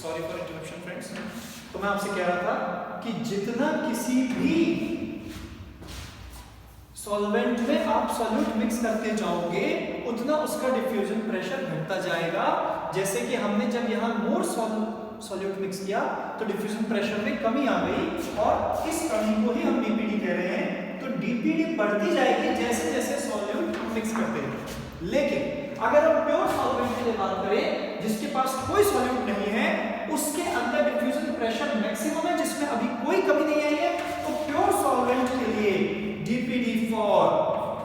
Sorry for interruption friends. तो मैं आपसे कह रहा था कि जितना किसी भी सॉल्वेंट में आप सॉल्यूट मिक्स करते जाओगे उतना उसका डिफ्यूजन प्रेशर घटता जाएगा। जैसे कि हमने जब यहाँ मोर सॉल्यूट मिक्स किया तो डिफ्यूजन प्रेशर में कमी आ गई और इस कमी को ही हम डीपीडी कह रहे हैं। तो डीपीडी बढ़ती जाएगी जैसे जैसे सॉल्यूट हम मिक्स करते हैं। लेकिन अगर हम प्योर सॉल्वेंट के लिए बात करें जिसके पास कोई सॉल्यूट नहीं है उसके अंदर डिफ्यूजन प्रेशर मैक्सिमम है जिसमें अभी कोई कमी नहीं आई है। तो प्योर सॉल्वेंट के लिए डीपीडी फॉर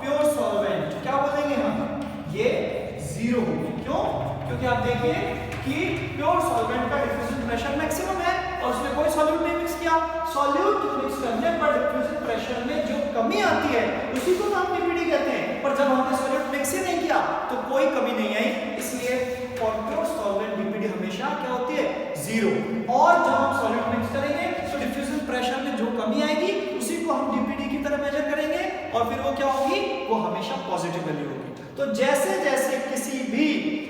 प्योर सॉल्वेंट क्या बोलेंगे हम, ये 0 होगी। क्यों? क्योंकि आप देखिए कि प्योर सॉल्वेंट का डिफ्यूजन प्रेशर मैक्सिमम है और उसमें कोई सॉल्यूट नहीं मिक्स किया। सॉल्यूट मिक्स करने पर डिफ्यूजन प्रेशर में जो कमी आती है उसी को हम डीपीडी कहते हैं। पर जब हमने सॉल्यूट मिक्स ही नहीं किया तो कोई कमी नहीं आई, इसलिए फॉर प्योर सॉल्वेंट डीपीडी हमेशा क्या होती है, 0। और जब हम सॉल्यूट मिक्स करेंगे तो डिफ्यूजन प्रेशर में जो कमी आएगी उसी को हम डीपीडी की तरह मेजर करेंगे और फिर वो क्या होगी, वो हमेशा पॉजिटिव वैल्यू होगी। तो जैसे जैसे किसी भी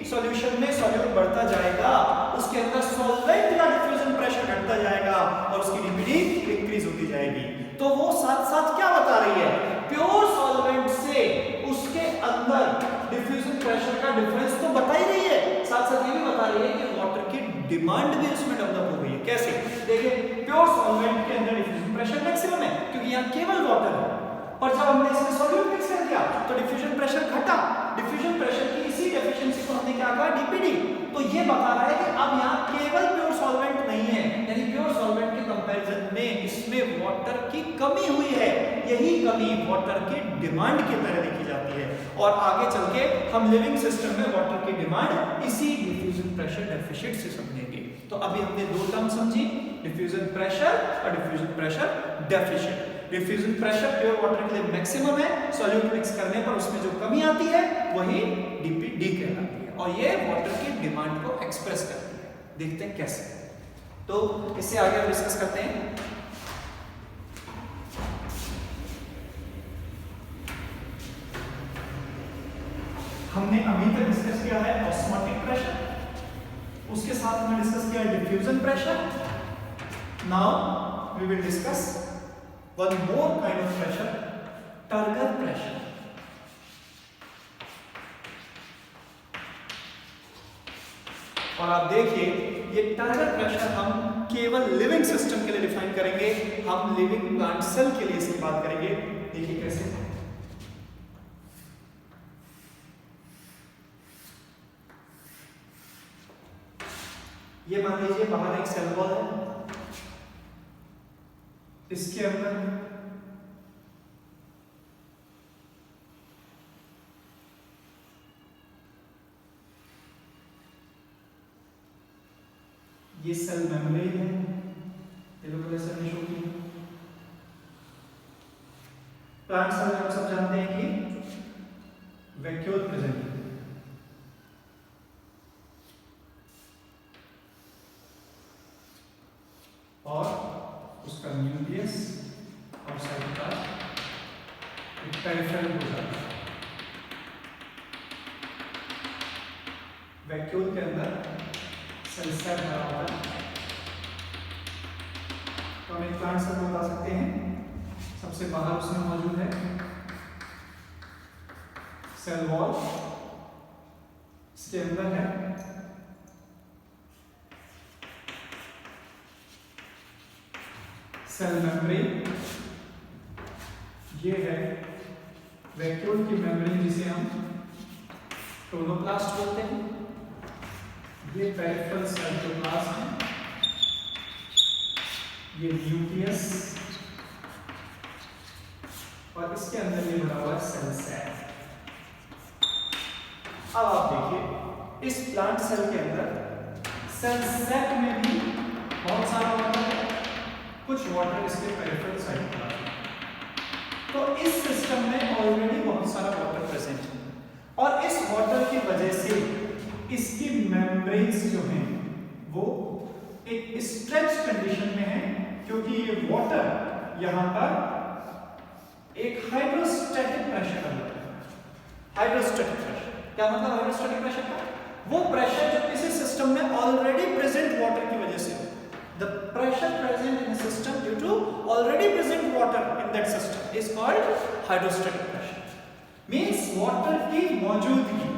सॉल्यूशन में सॉल्यूट बढ़ता जाएगा उसके अंदर सॉल्वेंट का डिफ्यूजन प्रेशर घटता जाएगा और उसकी डीपीडी इंक्रीज होती जाएगी। तो वो साथ साथ क्या बता रही है, प्योर सॉल्वेंट से उसके अंदर डिफ्यूजन प्रेशर का डिफरेंस तो बता ही रही है, साथ साथ ये भी बता रही है कि वाटर की डिमांड भी उसमें डेवलप हो गई है। कैसे? देखिए प्योर सॉल्वेंट के अंदर डिफ्यूजन प्रेशर मैक्सिमम है क्योंकि यहाँ केवल वाटर है, और जब हमने इसमें सॉल्यूट मिक्स कर दिया तो डिफ्यूजन प्रेशर घटा। डिफ्यूजन प्रेशर की इसी डेफिशिएंसी को हमने क्या कहा, डीपीडी। तो ये बता रहा है कि अब यहाँ केवल प्योर सॉल्वेंट नहीं है, यानी प्योर सॉल्वेंट के कंपैरिजन में इसमें वाटर की कमी हुई है। यही कमी वाटर की डिमांड की तरह देखी जाती है और आगे चल के हम लिविंग सिस्टम में वाटर की डिमांड इसी डिफ्यूजन प्रेशर डेफिशिएंट से समझेंगे। तो अभी हमने दो टर्म समझी, डिफ्यूजन प्रेशर और diffusion pressure deficient. Diffusion pressure pure water के लिए मैक्सिमम है, सॉल्यूट मिक्स करने पर उसमें जो कमी आती है वही डीपीडी कहलाती है और ये वाटर की डिमांड को एक्सप्रेस करती है। देखते हैं कैसे, तो इससे आगे हम डिस्कस करते हैं। हमने अभी तक डिस्कस किया है ऑस्मोटिक प्रेशर, उसके साथ हमने डिस्कस किया diffusion pressure. Now we will discuss one more kind of pressure, turgor pressure। और आप देखिए ये टर्गर प्रेशर हम केवल लिविंग सिस्टम के लिए डिफाइन करेंगे, हम लिविंग प्लांट सेल के लिए इसकी बात करेंगे। देखिए कैसे, ये मान लीजिए बाहर एक सेल वॉल है, इसके अंदर ये सेल मेम्ब्रेन है, येलो कलर से हमने शो किया। प्लांट सेल में हम सब जानते हैं कि वैक्यूल प्रेजेंट है, और उसका न्यूक्लियस और साइटोप्लाज्म एक पेरिफेरल हो जाता है। वैक्यूल के अंदर सेल सेल भरा हुआ है, तो हम एक प्लांट सेल बता सकते हैं। सबसे बाहर उसमें मौजूद है सेल वॉल, इसके अंदर है सेल मेम्ब्रेन, ये है वैक्यूल की मेम्ब्रेन जिसे हम क्लोरोप्लास्ट बोलते हैं, ये पेरिफेरल साइटोप्लाज्म है, ये न्यूक्लियस और इसके अंदर ये भरा हुआ है सेल सैक। अब आप देखिए इस प्लांट सेल के अंदर सेल सैक में भी बहुत सारा वाटर है, कुछ वाटर इसके पेरिफेरल साइटोप्लाज्म। तो इस सिस्टम में ऑलरेडी बहुत सारा वाटर प्रेजेंट है और इस वाटर की वजह से इसकी मेम्ब्रेन्स जो हैं वो एक स्ट्रेच कंडीशन में है, क्योंकि ये वाटर यहाँ पर एक हाइड्रोस्टैटिक प्रेशर डेवलप है। हाइड्रोस्टैटिक प्रेशर क्या मतलब? हाइड्रोस्टैटिक प्रेशर का वो प्रेशर जो किसी सिस्टम में ऑलरेडी प्रेजेंट वाटर की वजह से, the pressure present in system due to already present water in that system is called hydrostatic pressure. Means water की मौजूदगी,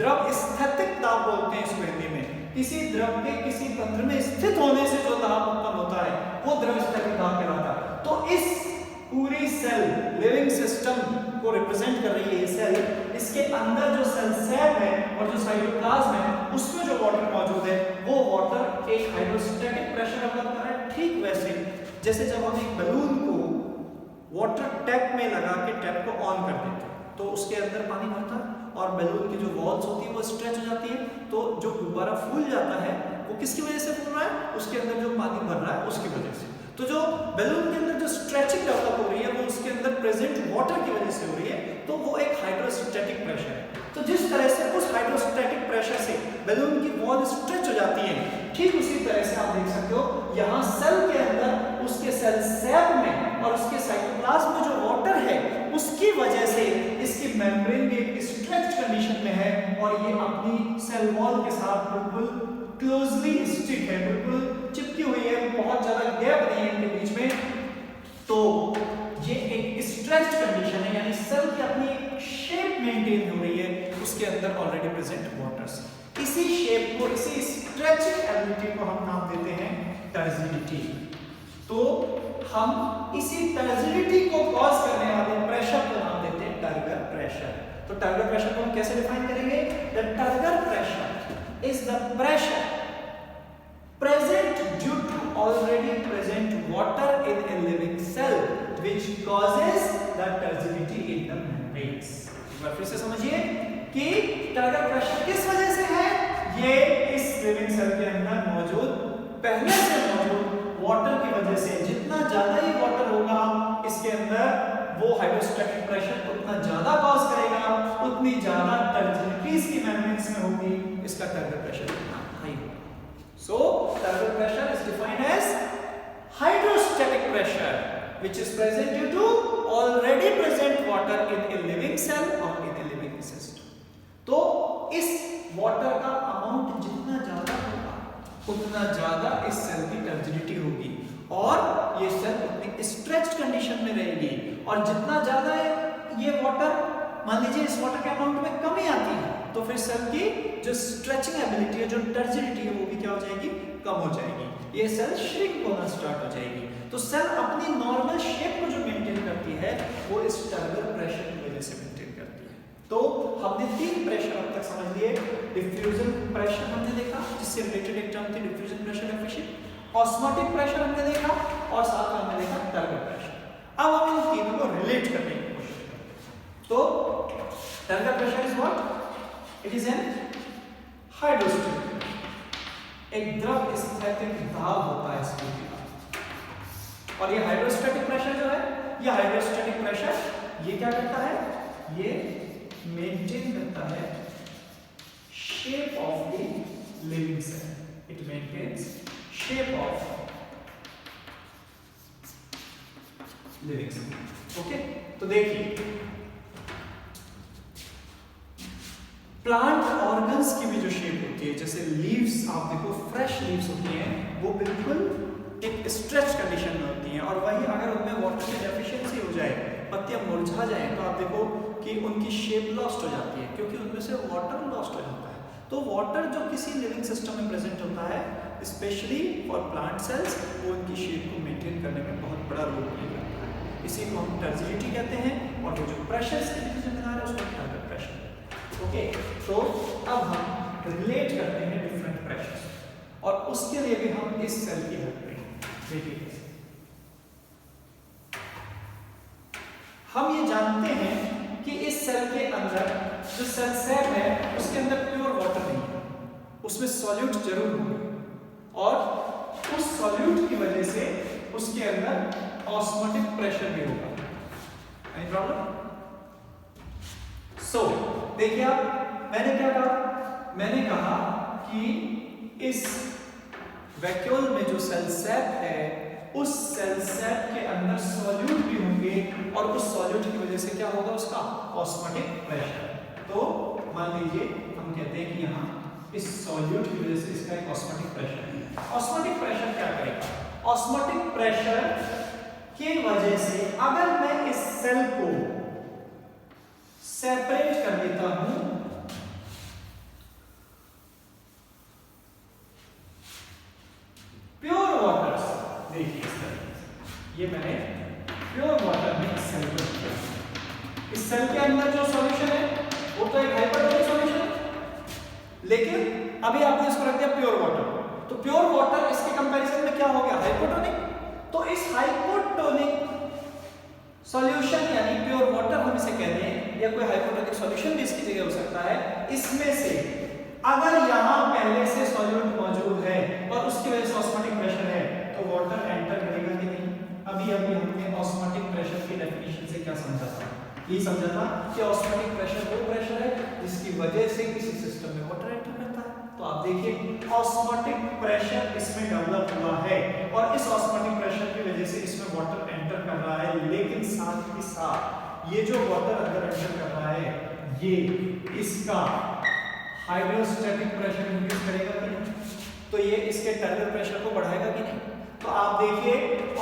द्रव स्थैतिक दाब बोलते हैं इसको हिंदी में। किसी द्रव के किसी तंत्र में स्थित होने से जो दाब उत्पन्न होता है वो द्रव स्थैतिक दाब कहलाता है। तो इस पूरी सेल लिविंग सिस्टम को रिप्रेजेंट कर रही है ये सेल, इसके अंदर जो सेल सैप है और जो साइटोप्लाज्म है उसमें जो वाटर मौजूद है वो वाटर एक हाइड्रोस्टैटिक प्रेशर डेवलप कर रहा है। ठीक वैसे जैसे जब हम एक बलून को वाटर टैप में लगा के टैप को ऑन कर देते हैं तो उसके अंदर पानी भरता है और बैलून की जो वॉल्स होती है वो स्ट्रेच हो जाती है, तो जो गुब्बारा फूल जाता है वो किसकी वजह से फूल रहा है? उसके अंदर जो पानी भर रहा है उसकी वजह से। तो जो बैलून के अंदर जो स्ट्रेचिंग डेवलप हो रही है वो उसके अंदर प्रेजेंट वाटर की वजह से हो रही है, तो वो एक हाइड्रोस्टैटिक प्रेशर है। तो जिस तरह से उस हाइड्रोस्टैटिक प्रेशर से बैलून की वॉल स्ट्रेच हो जाती है, ठीक उसी तरह से आप देख सकते हो यहाँ सेल के अंदर उसके सेल सैप में और उसके साइटोप्लाज्म में जो वाटर है उसकी वजह से इसकी मेम्ब्रेन भी एक स्ट्रेच्ड कंडीशन में है और ये अपनी सेल वॉल के साथ बिल्कुल क्लोजली स्टिक है, बिल्कुल चिपकी हुई है, बहुत ज्यादा गैप नहीं है इनके बीच में। तो ये एक स्ट्रेच्ड कंडीशन है, यानी सेल की अपनी शेप मेंटेन हो रही है उसके अंदर ऑलरेडी प्रेजेंट वाटर्स। इसी शेप को, इसी स्ट्रेचिंग एबिलिटी को हम नाम देते हैं टर्जिडिटी। तो हम इसी टर्जिडिटी को कॉज करने वाले प्रेशर को नाम देते हैं टर्गर प्रेशर। तो टर्गर प्रेशर को हम कैसे डिफाइन करेंगे? The turgor pressure is the pressure present due to already present water in a living cell which causes the turgidity in the membranes। एक बार फिर से समझिए कि टर्गर प्रेशर किस वजह से है? ये इस लिविंग सेल के अंदर मौजूद, पहले से मौजूद वाटर की वजह से। जितना ज्यादा ही वाटर होगा इसके अंदर वो हाइड्रोस्टैटिक प्रेशर उतना ज्यादा कॉज करेगा, उतनी ज्यादा टर्जिडिटी इसकी मेम्ब्रेन्स में होगी, इसका टर्गर प्रेशर उतना हाई होगा। So turgor pressure is defined as hydrostatic pressure which is present due to already present water in a living cell or in a living system। तो इस वाटर का amount जितना ज्यादा होगा उतना ज्यादा इस सेल की टर्जिडिटी होगी और ये सेल उतनी स्ट्रेच्ड कंडीशन में रहेगी। और जितना ज्यादा ये वाटर, मान लीजिए इस वाटर के अमाउंट में कमी आती है तो फिर सेल की जो स्ट्रेचिंग एबिलिटी है, जो टर्जिडिटी है, वो भी क्या हो जाएगी? कम हो जाएगी। ये सेल श्रिंक होना स्टार्ट हो जाएगी। तो सेल अपनी नॉर्मल शेप को जो मेंटेन करती है वो इस टर्गर प्रेशर की वजह से मेंटेन करती है। तो हमने 3 प्रेशर अब तक समझ लिए। डिफ्यूजन प्रेशर हमने देखा, जिससे रिलेटेड एक टर्म थी diffusion pressure efficient. Osmotic pressure हमने देखा और साथ में हमने देखा टर्गर प्रेशर। अब हम इन तीनों को रिलेट करने की कोशिश करें। तो turgor pressure is what? It is an hydrostatic, एक द्रव स्थैतिक दाब होता है इसके अंदर। और ये हाइड्रोस्टैटिक प्रेशर जो है, ये हाइड्रोस्टैटिक प्रेशर ये क्या करता है? ये मेंटेन करता है shape of the living cell. It maintains shape of living cell. Okay, तो देखिए प्लांट ऑर्गन्स की भी जो शेप होती है, जैसे लीव्स, आप देखो फ्रेश लीव्स होती हैं, वो बिल्कुल एक स्ट्रेच कंडीशन में होती हैं। और वही अगर उनमें वाटर की डेफिशिएंसी हो जाए, पत्तियां मुरझा जाएं, तो आप देखो कि उनकी शेप लॉस्ट हो जाती है क्योंकि उनमें से वाटर लॉस्ट हो जाता है। तो वाटर जो किसी लिविंग सिस्टम में प्रेजेंट होता है, स्पेशली फॉर प्लांट सेल्स, वो उनकी शेप को मेंटेन करने में बहुत बड़ा रोल प्ले करता है। इसी को हम टर्जिडिटी कहते हैं और जो प्रेशर इसके लिए जिम्मेदार है उसको टर्गर प्रेशर। ओके, तो अब हम रिलेट करते हैं डिफरेंट प्रेशर्स और उसके लिए भी हम इस सेल की हेल्प लेंगे। देखिए हम ये जानते हैं कि इस सेल के अंदर जो सेल सैप है उसके अंदर प्योर वाटर नहीं है, उसमें सॉल्यूट जरूर होगा और उस सॉल्यूट की वजह से उसके अंदर ऑस्मोटिक प्रेशर भी होगा। Any problem? सो देखिए आप, मैंने क्या कहा? मैंने कहा कि इस वैक्यूल में जो सेल सैप है उस सेल सैप के अंदर सॉल्यूट भी होंगे और उस सॉल्यूट की वजह से क्या होगा? उसका ऑस्मोटिक प्रेशर। तो मान लीजिए हम कहते हैं कि यहाँ इस सॉल्यूट की वजह से इसका एक ऑस्मोटिक प्रेशर है। ऑस्मोटिक प्रेशर क्या करेगा? ऑस्मोटिक प्रेशर की वजह से अगर मैं इस सेल को सेपरेट कर देता हूं, प्योर वाटर, देखिए इस तरह ये मैंने प्योर वाटर में इस सेल को रखा। इस सेल के अंदर जो सॉल्यूशन है वो तो एक हाइपरटोनिक सॉल्यूशन है, लेकिन अभी आपने इसको रख दिया प्योर वाटर, तो प्योर वाटर इसके कंपैरिजन में क्या हो गया? हाइपोटोनिक। तो इस हाइपोटोनिक सॉल्यूशन यानी प्योर वाटर हम इसे कहते हैं, या कोई हाइपोटोनिक सॉल्यूशन भी इसकी जगह हो सकता है, इसमें से अगर यहां पहले से सॉल्यूट मौजूद है और उसकी वजह से ऑस्मोटिक प्रेशर है तो वाटर एंटर करेगा कि नहीं? अभी हमने ऑस्मोटिक प्रेशर की डेफिनेशन से क्या समझा था? ये समझा था कि ऑस्मोटिक प्रेशर वो प्रेशर है जिसकी वजह से किसी सिस्टम में वाटर एंटर करता है। तो आप देखिए ऑस्मोटिक प्रेशर इसमें डेवलप हुआ है और इस ऑस्मोटिक प्रेशर की वजह से इसमें वाटर एंटर कर रहा है, लेकिन साथ ही साथ ये जो वाटर अंदर एंटर कर रहा है ये इसका हाइड्रोस्टैटिक प्रेशर इंक्रीज करेगा कि नहीं? तो ये इसके टर्बुलेंट प्रेशर को बढ़ाएगा कि नहीं? तो आप देखिए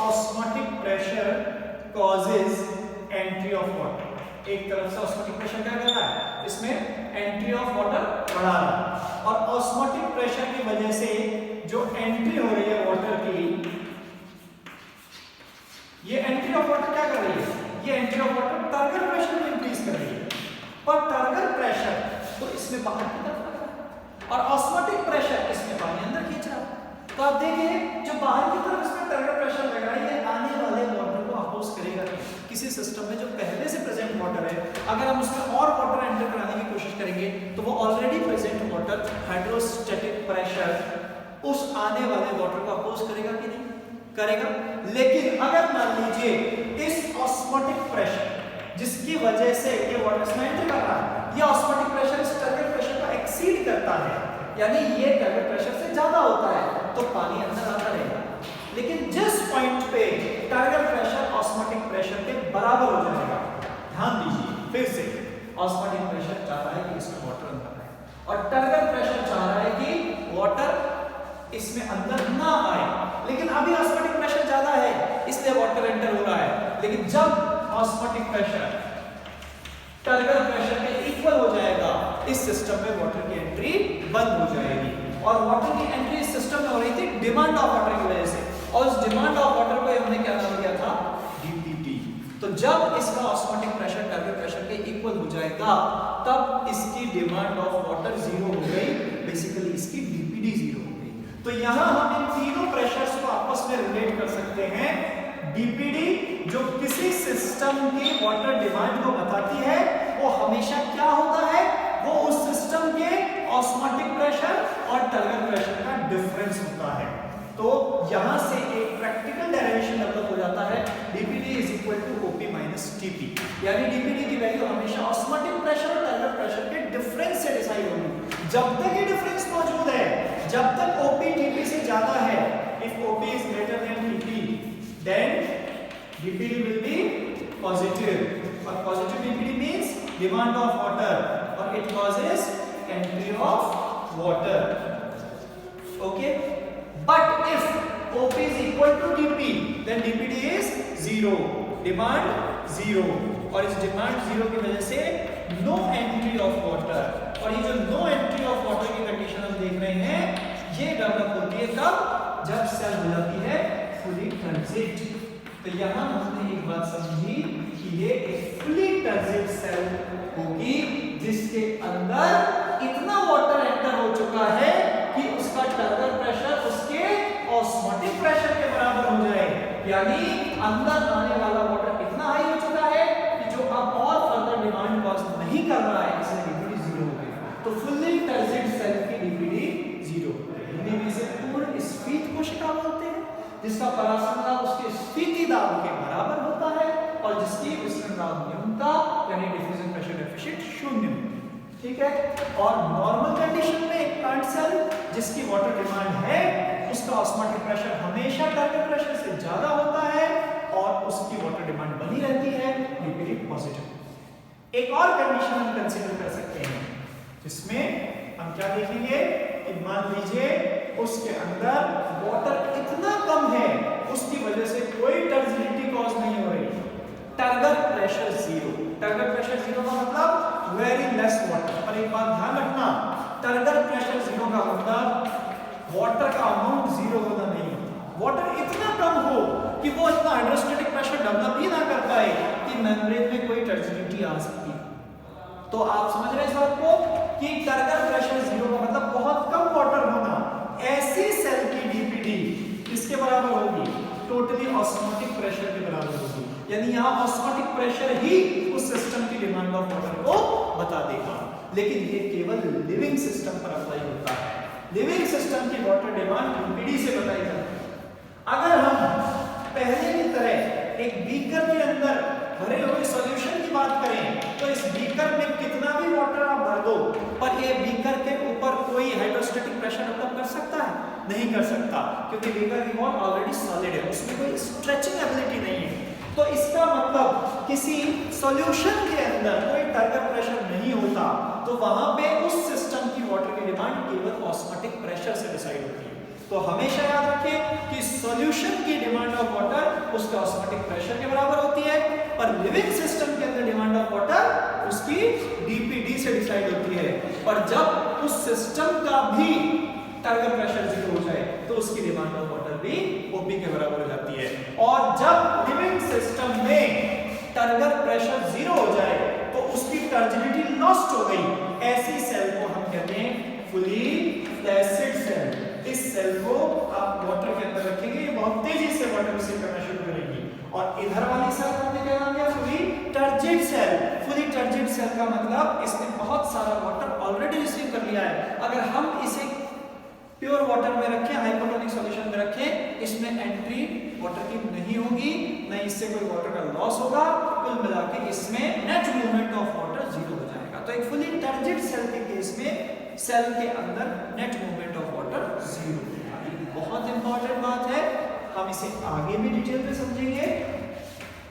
osmotic pressure causes entry of water. एक तरफ से ऑस्मोटिक प्रेशर क्या कर रहा है? इसमें एंट्री ऑफ वाटर बढ़ा रहा है, और ऑस्मोटिक प्रेशर की वजह से जो एंट्री हो रही है वाटर की, ये एंट्री ऑफ वाटर क्या कर रही है? ये entry of water turbulent pressure को इंक्रीज कर रही है, पर टर्बुलेंट प्रेशर तो इसमें बाहर की तरफ लग रहा है और ऑस्मोटिक प्रेशर इसमें पानी अंदर खींच रहा है। तो आप देखिए जो बाहर की तरफ इसमें टर्बुलेंट प्रेशर लग रहा है, ये आने वाले वाटर को अपोज करेगा। किसी सिस्टम में जो पहले से प्रेजेंट वाटर है, अगर हम उसमें और वाटर एंटर कराने की कोशिश करेंगे तो वो already present water hydrostatic pressure उस आने वाले वाटर को अपोज करेगा कि नहीं? करेगा। लेकिन अगर मान लीजिए इस ऑस्मोटिक प्रेशर जिसकी वजह से ये वाटर इसमें एंटर कर रहा है, ये ऑस्मोटिक प्रेशर इस टर्बुलेंट प्रेशर को एक्सीड करता है, यानी ये टर्बुलेंट प्रेशर से ज्यादा होता है, तो पानी अंदर आता रहेगा। लेकिन जिस पॉइंट पे टर्बुलेंट प्रेशर ऑस्मोटिक प्रेशर के बराबर हो जाएगा, ध्यान दीजिए फिर से, ऑस्मोटिक प्रेशर चाहता है कि इसमें वाटर अंदर आए और टर्बुलेंट प्रेशर चाह रहा है कि वाटर इसमें अंदर ना आए, लेकिन अभी ऑस्मोटिक प्रेशर ज्यादा है इसलिए वाटर एंटर हो रहा है। लेकिन जब ऑस्मोटिक प्रेशर टर्बुलेंट प्रेशर के इक्वल हो जाएगा, इस सिस्टम में वाटर की एंट्री बंद हो जाएगी। और वाटर की एंट्री इस सिस्टम में हो रही थी डिमांड ऑफ वाटर की वजह से, और उस डिमांड ऑफ वाटर को हमने क्या नाम दिया था? डीपीटी। तो जब इसका ऑस्मोटिक प्रेशर टर्बुलेंट प्रेशर के इक्वल हो जाएगा तब इसकी डिमांड ऑफ वाटर जीरो हो गई, बेसिकली इसकी डीपीडी जीरो हो गई। तो यहां हम इन तीनों प्रेशर्स को आपस में रिलेट कर सकते हैं। डीपीडी जो किसी सिस्टम की वाटर डिमांड को बताती है, वो हमेशा क्या होता है? वो उस सिस्टम के ऑस्मोटिक प्रेशर और टर्बुलेंट प्रेशर का डिफरेंस होता है। तो यहां से एक प्रैक्टिकल डेरिवेशन डेवलप हो जाता है, DPD is equal to OP minus TP, यानी डीपीडी की वैल्यू हमेशा ऑस्मोटिक प्रेशर और टर्बुलेंट प्रेशर के डिफरेंस से डिसाइड होगी। जब तक ये डिफरेंस मौजूद है, जब तक ओपी टीपी से ज्यादा है, if OP is greater than TP then DPD will be positive, और positive DPD means demand of water और it causes entry of water. Okay, but if OP is equal to DP then DPD is 0, demand 0, और इस demand 0 की वजह से no entry of water, और ये जो नो एंट्री ऑफ वाटर की कंडीशन हम देख रहे हैं ये डेवलप होती है कब? जब सेल हो जाती है फुली टर्जिट। तो यहां हमने एक बात समझी कि ये एक फुली टर्जिट सेल होगी जिसके अंदर इतना वाटर एंटर हो चुका है कि उसका टर्बुलेंट प्रेशर उसके ऑस्मोटिक प्रेशर के बराबर हो जाए, यानी अंदर आने वाला वाटर इतना हाई हो चुका है कि जो अब और फर्दर डिमांड कॉज नहीं कर रहा है, इसलिए डीपीडी जीरो हो गई। तो फुल्ली टर्जिट सेल की डीपीडी जीरो। हिंदी में इसे पूर्ण स्फीत कोशिका बोलते हैं, जिसका परासरण दाब उसके स्फीति दाब के बराबर होता है और जिसकी विसरण दाब न्यूनता यानी डिफ्यूजन प्रेशर डेफिशिएंट शून्य होती है। ठीक है, और नॉर्मल कंडीशन में एक प्लांट सेल जिसकी वाटर डिमांड है उसका ऑस्मोटिक प्रेशर हमेशा टर्बुलेंट प्रेशर से ज्यादा होता है और उसकी वाटर डिमांड बनी रहती है, डीपीडी पॉजिटिव। एक और कंडीशन हम कंसीडर कर सकते हैं जिसमें हम क्या देखेंगे कि मान लीजिए उसके अंदर वाटर इतना कम है, उसकी वजह से कोई टर्जिडिटी कॉज नहीं हो रही, turgor pressure zero. Turgor pressure zero का मतलब वेरी लेस वाटर। और एक बात ध्यान रखना, टर्गर प्रेशर जीरो का मतलब वाटर का अमाउंट जीरो होना नहीं, वाटर इतना कम हो कि वो इतना हाइड्रोस्टैटिक प्रेशर डेवलप ही ना कर पाए कि मेम्ब्रेन में कोई टर्जिडिटी आ सकती है। तो आप समझ रहे हैं इस बात को कि टर्गर प्रेशर जीरो का मतलब बहुत कम वाटर होना। ऐसी सेल की डीपीडी किसके बराबर होगी? टोटली ऑस्मोटिक प्रेशर के बराबर होगी। यानी यहाँ ऑस्मोटिक प्रेशर ही उस सिस्टम की डिमांड ऑफ वाटर को बता देगा। लेकिन ये केवल लिविंग सिस्टम पर अप्लाई होता है। लिविंग सिस्टम की वाटर डिमांड डीपीडी से बताई जाती है। अगर हम पहले की तरह एक बीकर के अंदर भरे हुए सॉल्यूशन की बात करें तो इस बीकर में कितना भी वाटर आप भर दो, पर ये बीकर के ऊपर कोई हाइड्रोस्टैटिक प्रेशर डेवलप कर सकता है? नहीं कर सकता, क्योंकि बीकर की वॉल ऑलरेडी सॉलिड है, उसमें कोई स्ट्रेचिंग एबिलिटी नहीं है। तो इसका मतलब किसी सॉल्यूशन के अंदर कोई टर्गर प्रेशर नहीं होता, तो वहां पे उस सिस्टम की वाटर की डिमांड केवल ऑस्मोटिक प्रेशर से डिसाइड होती है। तो हमेशा याद रखें कि सॉल्यूशन की डिमांड ऑफ वाटर उसके ऑस्मोटिक प्रेशर के बराबर होती है, पर लिविंग सिस्टम के अंदर डिमांड ऑफ वाटर उसकी डीपीडी से डिसाइड होती है। पर जब उस सिस्टम का भी टर्गर प्रेशर जीरो हो जाए तो उसकी डिमांड ऑफ वाटर भी ओपी के बराबर हो जाती है। और जब लिविंग सिस्टम में टर्गर प्रेशर जीरो हो जाए तो उसकी टर्जिडिटी लॉस्ट हो गई। ऐसी सेल को हम कहते हैं फुली फ्लैसिड सेल। इस सेल को आप वाटर के अंदर रखेंगे, ये बहुत तेजी से वाटर रिसीव करना शुरू करेगी। और इधर वाली सेल हमने क्या नाम दिया? Fully turgid cell. Fully turgid cell का मतलब इसने बहुत सारा वाटर ऑलरेडी रिसीव कर लिया है। अगर हम इसे प्योर वाटर में रखें, हाइपोटोनिक सॉल्यूशन में रखें, इसमें एंट्री वाटर की नहीं होगी, न इससे कोई वाटर का लॉस होगा। कुल मिला के इसमें net movement of water zero हो जाएगा। तो एक फुली टर्जिड सेल के केस में सेल के अंदर net movement of water zero. बहुत इंपॉर्टेंट बात है, हम इसे आगे भी डिटेल में समझेंगे।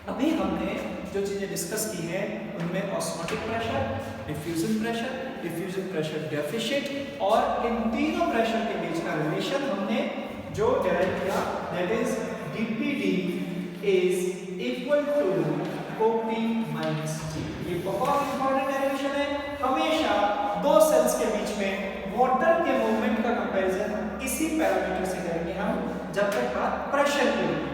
अभी हमने जो चीजें डिस्कस की हैं उनमें osmotic pressure, diffusion pressure deficient और इन तीनों प्रेशर के बीच का रिलेशन हमने जो डेराइव किया, that is DPD is equal to OP minus T. ये बहुत इंपॉर्टेंट डेरिवेशन है। हमेशा दो सेल्स के बीच में वाटर के मूवमेंट का कंपैरिजन इसी पैरामीटर से करेंगे हम, जब तक बात प्रेशर की होगी।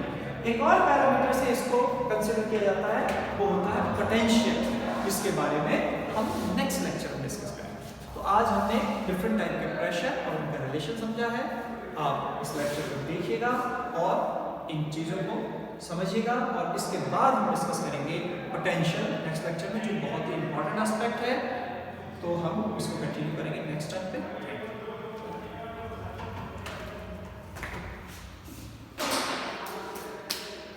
एक और पैरामीटर से इसको कंसीडर किया जाता है, वो होता है पोटेंशियल, जिसके बारे में हम नेक्स्ट लेक्चर में डिस्कस करेंगे। तो आज हमने डिफरेंट टाइप के प्रेशर और उनका रिलेशन समझा है। आप इस लेक्चर को देखिएगा और इन चीज़ों को समझिएगा, और इसके बाद हम डिस्कस करेंगे पोटेंशियल नेक्स्ट लेक्चर में, जो बहुत ही इंपॉर्टेंट एस्पेक्ट है। तो हम इसको कंटिन्यू करेंगे नेक्स्ट टाइम पे।